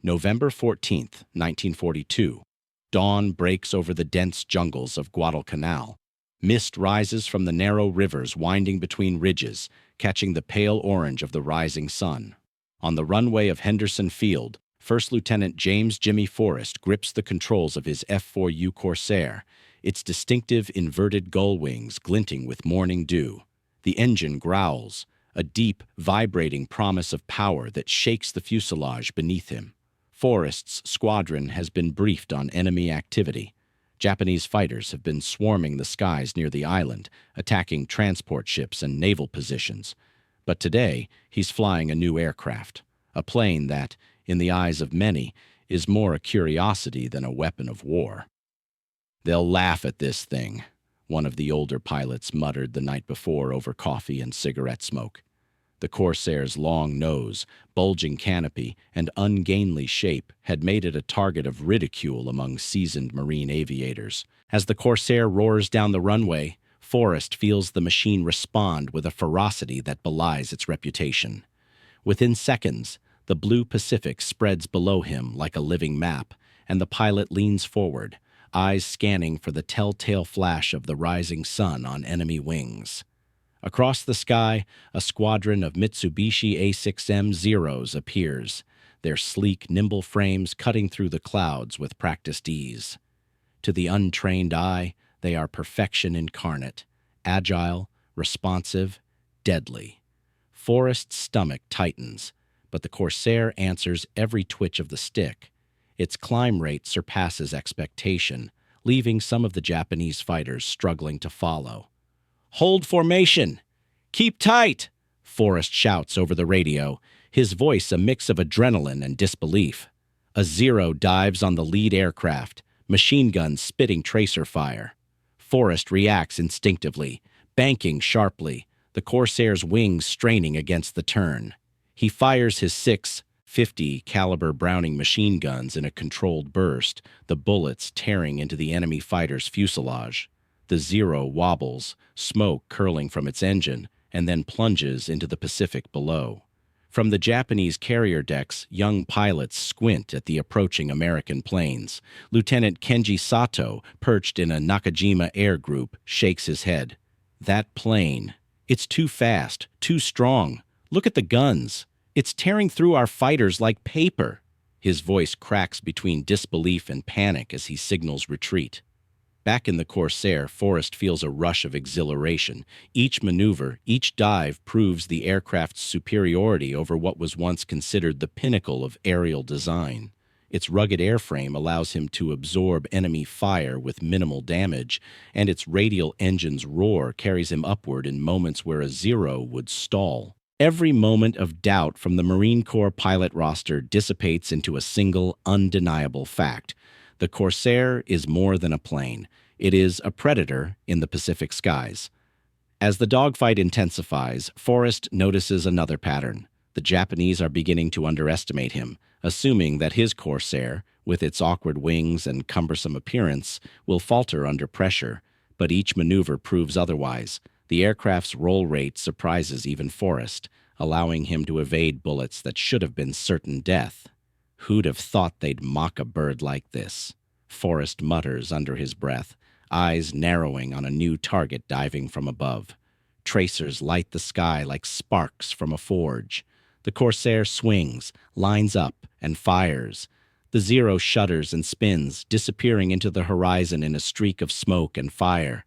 November 14th, 1942. Dawn breaks over the dense jungles of Guadalcanal. Mist rises from the narrow rivers winding between ridges, catching the pale orange of the rising sun. On the runway of Henderson Field, First Lieutenant James "Jimmy" Forrest grips the controls of his F4U Corsair, its distinctive inverted gull wings glinting with morning dew. The engine growls, a deep, vibrating promise of power that shakes the fuselage beneath him. Forrest's squadron has been briefed on enemy activity. Japanese fighters have been swarming the skies near the island, attacking transport ships and naval positions. But today, he's flying a new aircraft, a plane that, in the eyes of many, is more a curiosity than a weapon of war. "They'll laugh at this thing," one of the older pilots muttered the night before over coffee and cigarette smoke. The Corsair's long nose, bulging canopy, and ungainly shape had made it a target of ridicule among seasoned marine aviators. As the Corsair roars down the runway, Forrest feels the machine respond with a ferocity that belies its reputation. Within seconds, the blue Pacific spreads below him like a living map, and the pilot leans forward, eyes scanning for the telltale flash of the rising sun on enemy wings. Across the sky, a squadron of Mitsubishi A6M Zeros appears, their sleek, nimble frames cutting through the clouds with practiced ease. To the untrained eye, they are perfection incarnate, agile, responsive, deadly. Forrest's stomach tightens, but the Corsair answers every twitch of the stick. Its climb rate surpasses expectation, leaving some of the Japanese fighters struggling to follow. "Hold formation! Keep tight!" Forrest shouts over the radio, his voice a mix of adrenaline and disbelief. A Zero dives on the lead aircraft, machine guns spitting tracer fire. Forrest reacts instinctively, banking sharply, the Corsair's wings straining against the turn. He fires his 6.50 caliber Browning machine guns in a controlled burst, the bullets tearing into the enemy fighter's fuselage. The Zero wobbles, smoke curling from its engine, and then plunges into the Pacific below. From the Japanese carrier decks, young pilots squint at the approaching American planes. Lieutenant Kenji Sato, perched in a Nakajima air group, shakes his head. "That plane. It's too fast, too strong. Look at the guns. It's tearing through our fighters like paper." His voice cracks between disbelief and panic as he signals retreat. Back in the Corsair, Forrest feels a rush of exhilaration. Each maneuver, each dive proves the aircraft's superiority over what was once considered the pinnacle of aerial design. Its rugged airframe allows him to absorb enemy fire with minimal damage, and its radial engine's roar carries him upward in moments where a Zero would stall. Every moment of doubt from the Marine Corps pilot roster dissipates into a single, undeniable fact. The Corsair is more than a plane. It is a predator in the Pacific skies. As the dogfight intensifies, Forrest notices another pattern. The Japanese are beginning to underestimate him, assuming that his Corsair, with its awkward wings and cumbersome appearance, will falter under pressure. But each maneuver proves otherwise. The aircraft's roll rate surprises even Forrest, allowing him to evade bullets that should have been certain death. "Who'd have thought they'd mock a bird like this?" Forrest mutters under his breath, eyes narrowing on a new target diving from above. Tracers light the sky like sparks from a forge. The Corsair swings, lines up, and fires. The Zero shudders and spins, disappearing into the horizon in a streak of smoke and fire.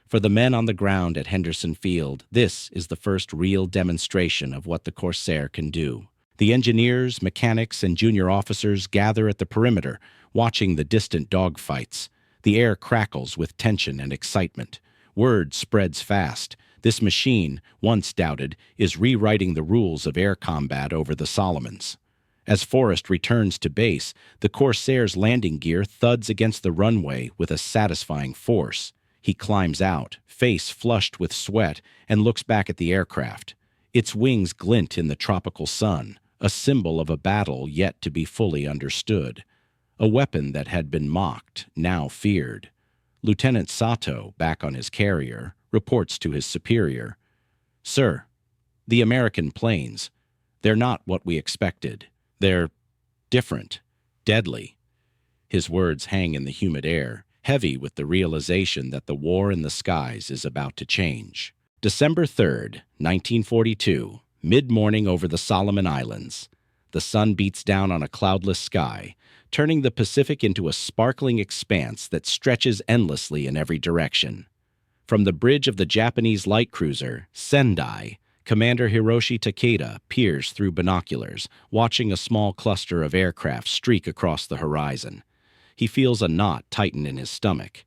For the men on the ground at Henderson Field, this is the first real demonstration of what the Corsair can do. The engineers, mechanics, and junior officers gather at the perimeter, watching the distant dogfights. The air crackles with tension and excitement. Word spreads fast. This machine, once doubted, is rewriting the rules of air combat over the Solomons. As Forrest returns to base, the Corsair's landing gear thuds against the runway with a satisfying force. He climbs out, face flushed with sweat, and looks back at the aircraft. Its wings glint in the tropical sun, a symbol of a battle yet to be fully understood. A weapon that had been mocked, now feared. Lieutenant Sato, back on his carrier, reports to his superior. "Sir, the American planes, they're not what we expected. They're different, deadly. His words hang in the humid air, heavy with the realization that the war in the skies is about to change. December 3rd, 1942, mid-morning over the Solomon Islands. The sun beats down on a cloudless sky, turning the Pacific into a sparkling expanse that stretches endlessly in every direction. From the bridge of the Japanese light cruiser, Sendai, Commander Hiroshi Takeda peers through binoculars, watching a small cluster of aircraft streak across the horizon. He feels a knot tighten in his stomach.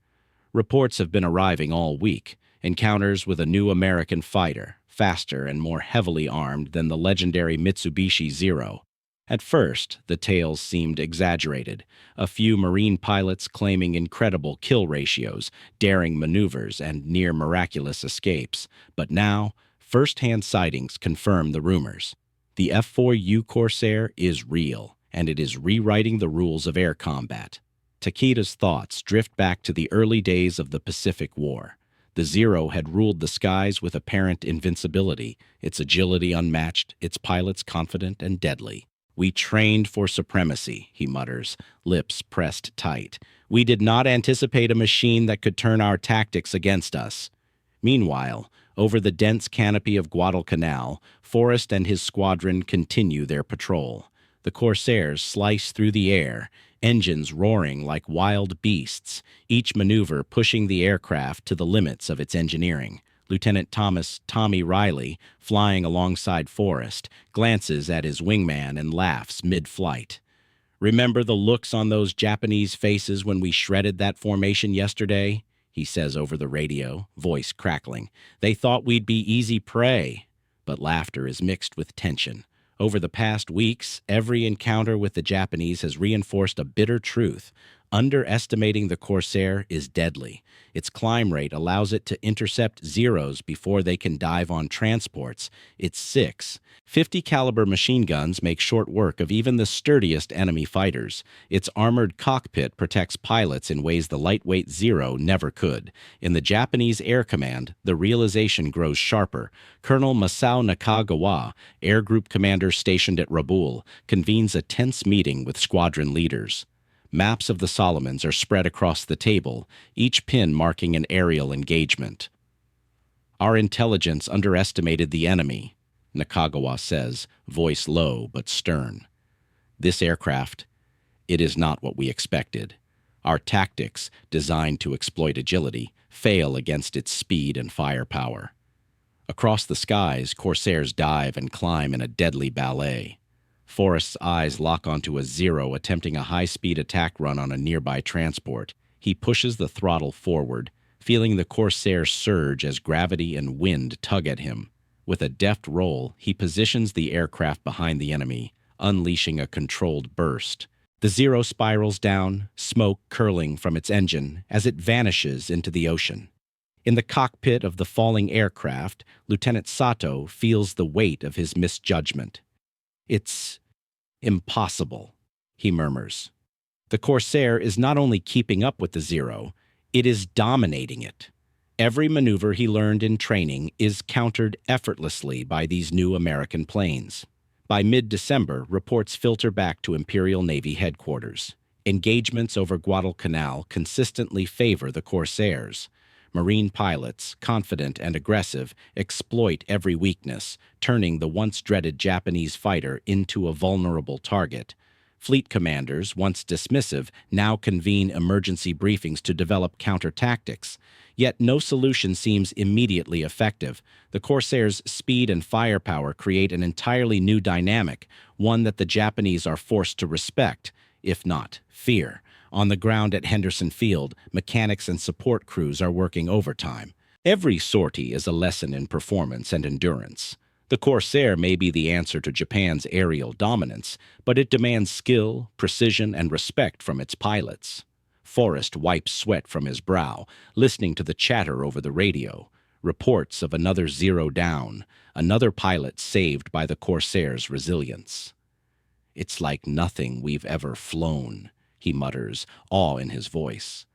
Reports have been arriving all week, encounters with a new American fighter, faster and more heavily armed than the legendary Mitsubishi Zero. At first, the tales seemed exaggerated, a few Marine pilots claiming incredible kill ratios, daring maneuvers, and near-miraculous escapes. But now, first-hand sightings confirm the rumors. The F4U Corsair is real, and it is rewriting the rules of air combat. Takeda's thoughts drift back to the early days of the Pacific War. The Zero had ruled the skies with apparent invincibility, its agility unmatched, its pilots confident and deadly. "We trained for supremacy," he mutters, lips pressed tight. "We did not anticipate a machine that could turn our tactics against us." Meanwhile, over the dense canopy of Guadalcanal, Forrest and his squadron continue their patrol. The Corsairs slice through the air, engines roaring like wild beasts, each maneuver pushing the aircraft to the limits of its engineering. Lieutenant Thomas "Tommy" Riley, flying alongside Forrest, glances at his wingman and laughs mid-flight. "Remember the looks on those Japanese faces when we shredded that formation yesterday?" he says over the radio, voice crackling. "They thought we'd be easy prey." But laughter is mixed with tension. Over the past weeks, every encounter with the Japanese has reinforced a bitter truth. Underestimating the Corsair is deadly. Its climb rate allows it to intercept Zeros before they can dive on transports. Its 6.50 caliber machine guns make short work of even the sturdiest enemy fighters. Its armored cockpit protects pilots in ways the lightweight Zero never could. In the Japanese Air Command, the realization grows sharper. Colonel Masao Nakagawa, Air Group Commander stationed at Rabaul, convenes a tense meeting with squadron leaders. Maps of the Solomons are spread across the table, each pin marking an aerial engagement. "Our intelligence underestimated the enemy," Nakagawa says, voice low but stern. "This aircraft, it is not what we expected. Our tactics, designed to exploit agility, fail against its speed and firepower." Across the skies, Corsairs dive and climb in a deadly ballet. Forrest's eyes lock onto a Zero attempting a high-speed attack run on a nearby transport. He pushes the throttle forward, feeling the Corsair surge as gravity and wind tug at him. With a deft roll, he positions the aircraft behind the enemy, unleashing a controlled burst. The Zero spirals down, smoke curling from its engine as it vanishes into the ocean. In the cockpit of the falling aircraft, Lieutenant Sato feels the weight of his misjudgment. "It's impossible," he murmurs. The Corsair is not only keeping up with the Zero, it is dominating it. Every maneuver he learned in training is countered effortlessly by these new American planes. By mid-December, reports filter back to Imperial Navy headquarters. Engagements over Guadalcanal consistently favor the Corsairs. Marine pilots, confident and aggressive, exploit every weakness, turning the once-dreaded Japanese fighter into a vulnerable target. Fleet commanders, once dismissive, now convene emergency briefings to develop counter-tactics. Yet no solution seems immediately effective. The Corsairs' speed and firepower create an entirely new dynamic, one that the Japanese are forced to respect, if not fear. On the ground at Henderson Field, mechanics and support crews are working overtime. Every sortie is a lesson in performance and endurance. The Corsair may be the answer to Japan's aerial dominance, but it demands skill, precision, and respect from its pilots. Forrest wipes sweat from his brow, listening to the chatter over the radio. Reports of another Zero down, another pilot saved by the Corsair's resilience. "It's like nothing we've ever flown," he mutters, awe in his voice.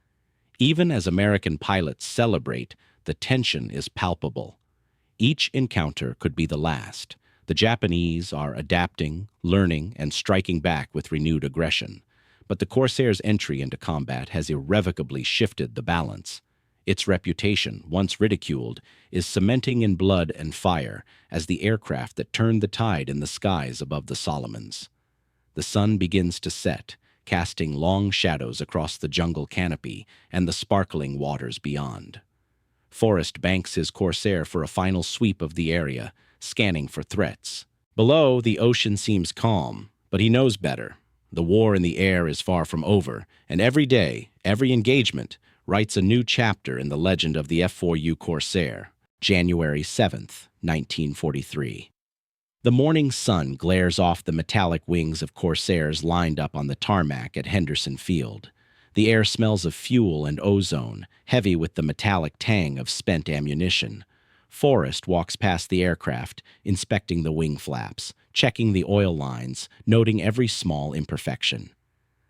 Even as American pilots celebrate, the tension is palpable. Each encounter could be the last. The Japanese are adapting, learning, and striking back with renewed aggression. But the Corsair's entry into combat has irrevocably shifted the balance. Its reputation, once ridiculed, is cementing in blood and fire as the aircraft that turned the tide in the skies above the Solomons. The sun begins to set, casting long shadows across the jungle canopy and the sparkling waters beyond. Forrest banks his Corsair for a final sweep of the area, scanning for threats. Below, the ocean seems calm, but he knows better. The war in the air is far from over, and every day, every engagement, writes a new chapter in the legend of the F4U Corsair, January 7th, 1943. The morning sun glares off the metallic wings of Corsairs lined up on the tarmac at Henderson Field. The air smells of fuel and ozone, heavy with the metallic tang of spent ammunition. Forrest walks past the aircraft, inspecting the wing flaps, checking the oil lines, noting every small imperfection.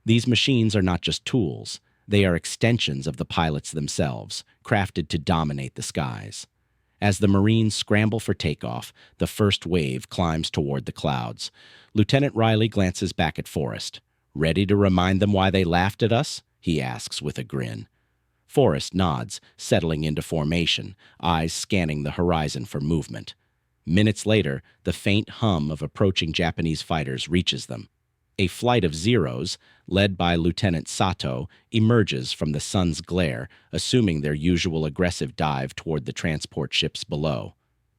These machines are not just tools. They are extensions of the pilots themselves, crafted to dominate the skies. As the Marines scramble for takeoff, the first wave climbs toward the clouds. Lieutenant Riley glances back at Forrest. "Ready to remind them why they laughed at us?" he asks with a grin. Forrest nods, settling into formation, eyes scanning the horizon for movement. Minutes later, the faint hum of approaching Japanese fighters reaches them. A flight of Zeros, led by Lieutenant Sato, emerges from the sun's glare, assuming their usual aggressive dive toward the transport ships below.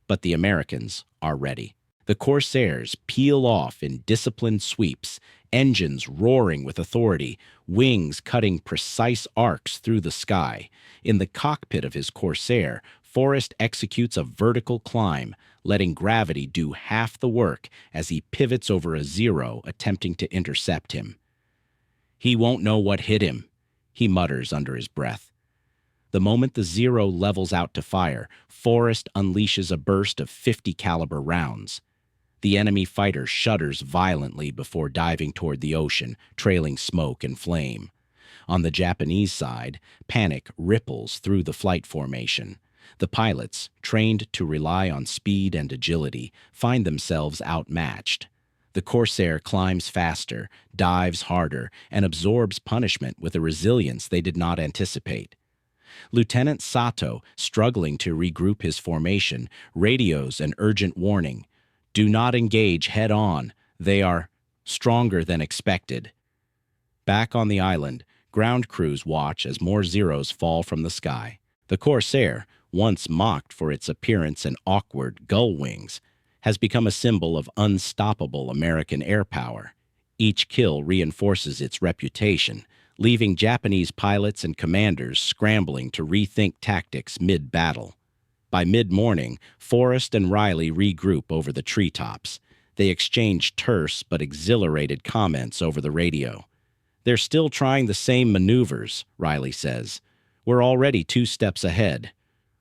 But the Americans are ready. The Corsairs peel off in disciplined sweeps, engines roaring with authority, wings cutting precise arcs through the sky. In the cockpit of his Corsair, Forrest executes a vertical climb, letting gravity do half the work as he pivots over a Zero attempting to intercept him. "He won't know what hit him," he mutters under his breath. The moment the Zero levels out to fire, Forrest unleashes a burst of 50 caliber rounds. The enemy fighter shudders violently before diving toward the ocean, trailing smoke and flame. On the Japanese side, panic ripples through the flight formation. The pilots, trained to rely on speed and agility, find themselves outmatched. The Corsair climbs faster, dives harder, and absorbs punishment with a resilience they did not anticipate. Lieutenant Sato, struggling to regroup his formation, radios an urgent warning. "Do not engage head-on. They are stronger than expected." Back on the island, ground crews watch as more Zeros fall from the sky. The Corsair, once mocked for its appearance and awkward gull wings, has become a symbol of unstoppable American air power. Each kill reinforces its reputation, leaving Japanese pilots and commanders scrambling to rethink tactics mid-battle. By mid-morning, Forrest and Riley regroup over the treetops. They exchange terse but exhilarated comments over the radio. "They're still trying the same maneuvers," Riley says. "We're already 2 steps ahead."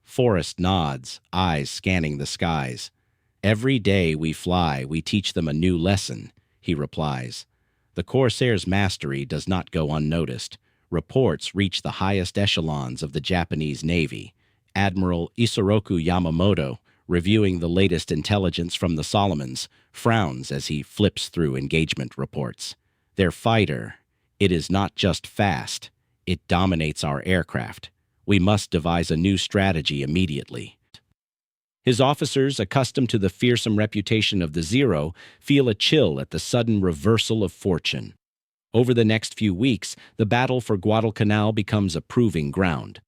Forrest nods, eyes scanning the skies. "Every day we fly, we teach them a new lesson," he replies. The Corsair's mastery does not go unnoticed. Reports reach the highest echelons of the Japanese Navy. Admiral Isoroku Yamamoto, reviewing the latest intelligence from the Solomons, frowns as he flips through engagement reports. "Their fighter, it is not just fast, it dominates our aircraft. We must devise a new strategy immediately." His officers, accustomed to the fearsome reputation of the Zero, feel a chill at the sudden reversal of fortune. Over the next few weeks, the battle for Guadalcanal becomes a proving ground.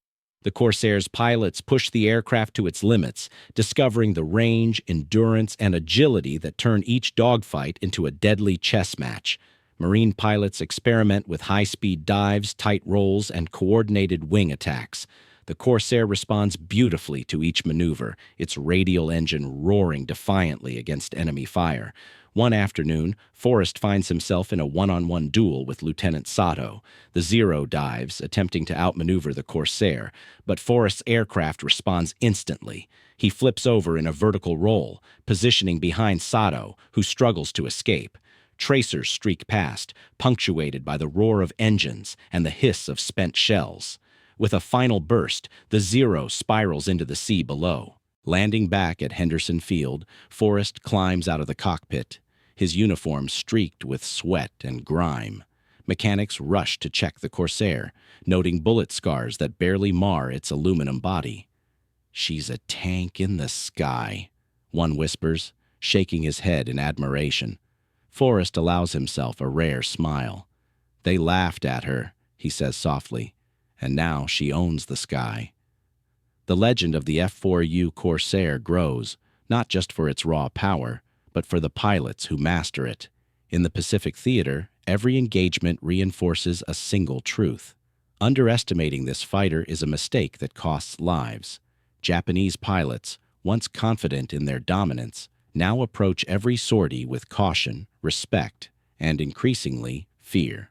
The Corsair's pilots push the aircraft to its limits, discovering the range, endurance, and agility that turn each dogfight into a deadly chess match. Marine pilots experiment with high-speed dives, tight rolls, and coordinated wing attacks. The Corsair responds beautifully to each maneuver, its radial engine roaring defiantly against enemy fire. One afternoon, Forrest finds himself in a one-on-one duel with Lieutenant Sato. The Zero dives, attempting to outmaneuver the Corsair, but Forrest's aircraft responds instantly. He flips over in a vertical roll, positioning behind Sato, who struggles to escape. Tracers streak past, punctuated by the roar of engines and the hiss of spent shells. With a final burst, the Zero spirals into the sea below. Landing back at Henderson Field, Forrest climbs out of the cockpit, his uniform streaked with sweat and grime. Mechanics rush to check the Corsair, noting bullet scars that barely mar its aluminum body. "She's a tank in the sky," one whispers, shaking his head in admiration. Forrest allows himself a rare smile. "They laughed at her," he says softly, "and now she owns the sky." The legend of the F4U Corsair grows, not just for its raw power, but for the pilots who master it. In the Pacific Theater, every engagement reinforces a single truth. Underestimating this fighter is a mistake that costs lives. Japanese pilots, once confident in their dominance, now approach every sortie with caution, respect, and increasingly, fear.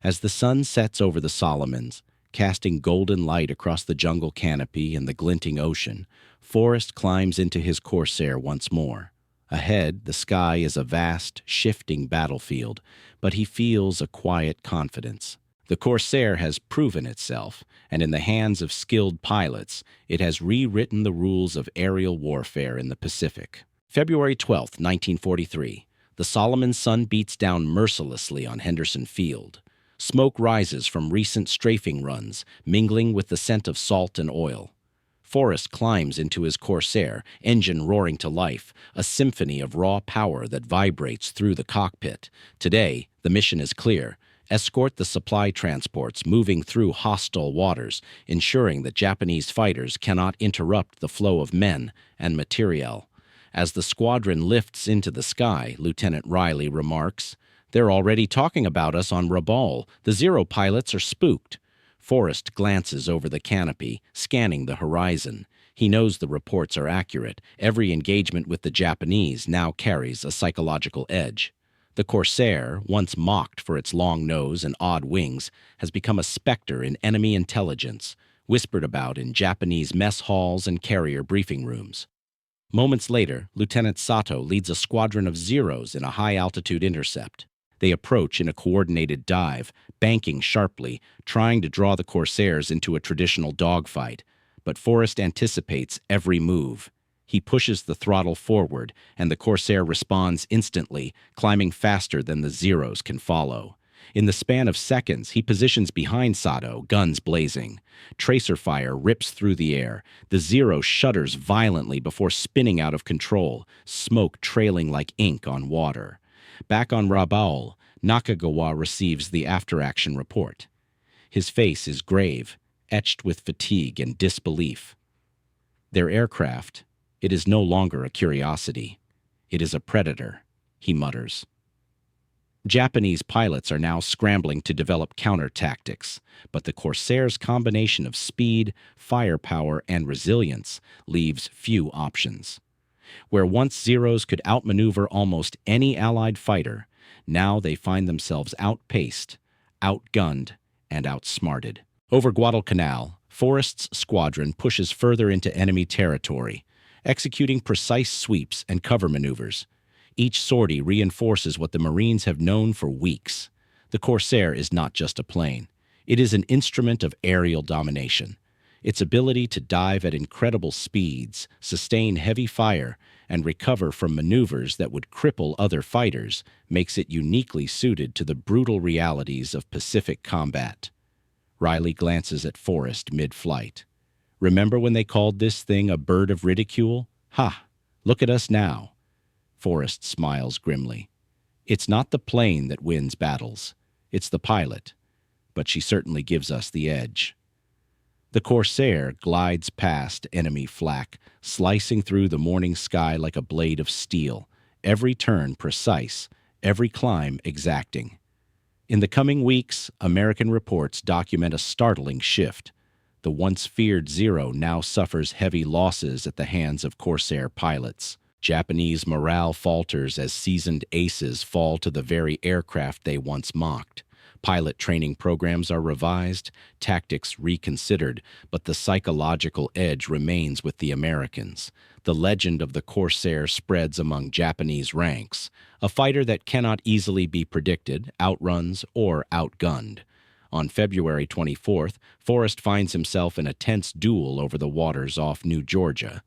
As the sun sets over the Solomons, casting golden light across the jungle canopy and the glinting ocean, Forrest climbs into his Corsair once more. Ahead, the sky is a vast, shifting battlefield, but he feels a quiet confidence. The Corsair has proven itself, and in the hands of skilled pilots, it has rewritten the rules of aerial warfare in the Pacific. February 12, 1943. The Solomon sun beats down mercilessly on Henderson Field. Smoke rises from recent strafing runs, mingling with the scent of salt and oil. Forrest climbs into his Corsair, engine roaring to life, a symphony of raw power that vibrates through the cockpit. Today, the mission is clear. Escort the supply transports moving through hostile waters, ensuring that Japanese fighters cannot interrupt the flow of men and materiel. As the squadron lifts into the sky, Lieutenant Riley remarks, "They're already talking about us on Rabaul. The Zero pilots are spooked." Forrest glances over the canopy, scanning the horizon. He knows the reports are accurate. Every engagement with the Japanese now carries a psychological edge. The Corsair, once mocked for its long nose and odd wings, has become a specter in enemy intelligence, whispered about in Japanese mess halls and carrier briefing rooms. Moments later, Lieutenant Sato leads a squadron of Zeros in a high-altitude intercept. They approach in a coordinated dive, banking sharply, trying to draw the Corsairs into a traditional dogfight. But Forrest anticipates every move. He pushes the throttle forward, and the Corsair responds instantly, climbing faster than the Zeros can follow. In the span of seconds, he positions behind Sato, guns blazing. Tracer fire rips through the air. The Zero shudders violently before spinning out of control, smoke trailing like ink on water. Back on Rabaul, Nakagawa receives the after-action report. His face is grave, etched with fatigue and disbelief. Their aircraft, it is no longer a curiosity. It is a predator, he mutters. Japanese pilots are now scrambling to develop counter-tactics, but the Corsair's combination of speed, firepower, and resilience leaves few options. Where once Zeros could outmaneuver almost any Allied fighter, now they find themselves outpaced, outgunned, and outsmarted. Over Guadalcanal, Forrest's squadron pushes further into enemy territory, executing precise sweeps and cover maneuvers. Each sortie reinforces what the Marines have known for weeks. The Corsair is not just a plane. It is an instrument of aerial domination. Its ability to dive at incredible speeds, sustain heavy fire, and recover from maneuvers that would cripple other fighters makes it uniquely suited to the brutal realities of Pacific combat. Riley glances at Forrest mid-flight. "Remember when they called this thing a bird of ridicule? Ha! Look at us now." Forrest smiles grimly. "It's not the plane that wins battles. It's the pilot. But she certainly gives us the edge." The Corsair glides past enemy flak, slicing through the morning sky like a blade of steel, every turn precise, every climb exacting. In the coming weeks, American reports document a startling shift. The once feared Zero now suffers heavy losses at the hands of Corsair pilots. Japanese morale falters as seasoned aces fall to the very aircraft they once mocked. Pilot training programs are revised, tactics reconsidered, but the psychological edge remains with the Americans. The legend of the Corsair spreads among Japanese ranks, a fighter that cannot easily be predicted, outruns, or outgunned. On February 24th, Forrest finds himself in a tense duel over the waters off New Georgia.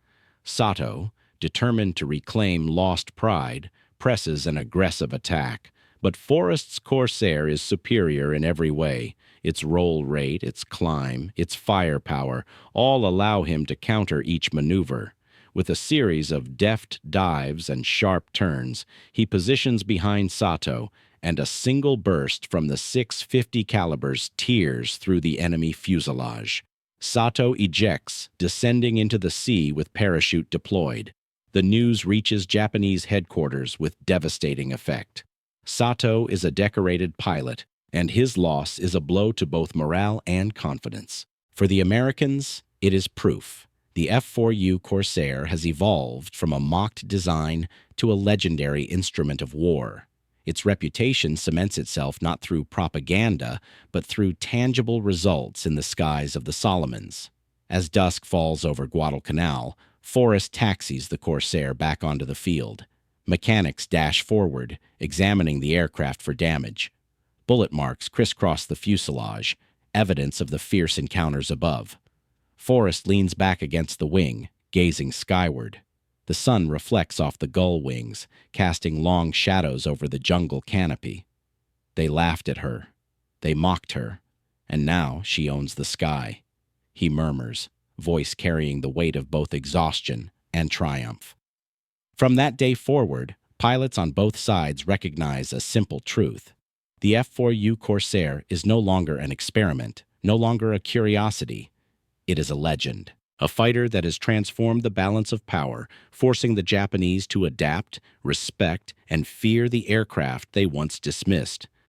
Sato, determined to reclaim lost pride, presses an aggressive attack. But Forrest's Corsair is superior in every way. Its roll rate, its climb, its firepower all allow him to counter each maneuver. With a series of deft dives and sharp turns, he positions behind Sato, and a single burst from the 650 calibers tears through the enemy fuselage. Sato ejects, descending into the sea with parachute deployed. The news reaches Japanese headquarters with devastating effect. Sato is a decorated pilot, and his loss is a blow to both morale and confidence. For the Americans, it is proof. The F4U Corsair has evolved from a mocked design to a legendary instrument of war. Its reputation cements itself not through propaganda, but through tangible results in the skies of the Solomons. As dusk falls over Guadalcanal, Forrest taxis the Corsair back onto the field. Mechanics dash forward, examining the aircraft for damage. Bullet marks crisscross the fuselage, evidence of the fierce encounters above. Forrest leans back against the wing, gazing skyward. The sun reflects off the gull wings, casting long shadows over the jungle canopy. They laughed at her. They mocked her. And now she owns the sky. He murmurs, voice carrying the weight of both exhaustion and triumph. From that day forward, pilots on both sides recognize a simple truth. The F4U Corsair is no longer an experiment, no longer a curiosity. It is a legend, a fighter that has transformed the balance of power, forcing the Japanese to adapt, respect, and fear the aircraft they once dismissed.